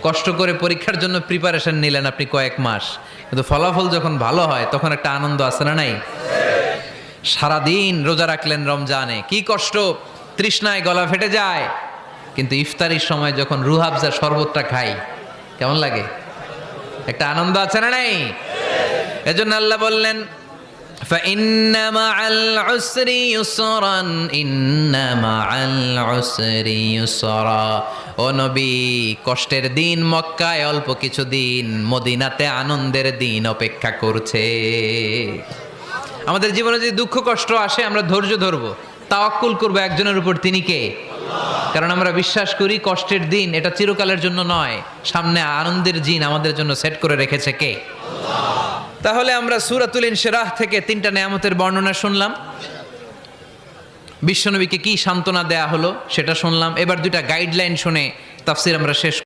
কষ্ট করে পরীক্ষার জন্য প্রিপারেশন নিলেন আপনি কয়েক মাস, কিন্তু ফলাফল যখন ভালো হয় তখন একটা আনন্দ আছে না নাই? সারাদিন রোজা রাখলেন রমজানে, কি কষ্ট, তৃষ্ণায় গলা ফেটে যায়, কিন্তু ইফতারির সময় যখন রুহ আফজা শরবতটা খাই কেমন লাগে? একটা আনন্দ আছে না নাই? এজন্য আল্লাহ বললেন فإن مع العسر يسرا إن مع العسر يسرا ও নবী, কষ্টের দিন মক্কায় অল্প কিছু দিন, মদিনাতে আনন্দের দিন অপেক্ষা করছে। আমাদের জীবনে যদি দুঃখ কষ্ট আসে আমরা ধৈর্য ধরবো, তাওয়াক্কুল করবো একজনের উপর, তিনি কে? কারণ আমরা বিশ্বাস করি কষ্টের দিন এটা চিরকালের জন্য নয়, সামনে আনন্দের দিন আমাদের জন্য সেট করে রেখেছে কে? তাহলে আমরা সূরাতুল ইনশিরাহ থেকে 3টা নেয়ামতের বর্ণনা শুনলাম, বিশ্বনবীকে কি সান্ত্বনা দেয়া হলো সেটা শুনলাম। এবার 2টা গাইডলাইন শুনে তাফসীর আমরা শেষ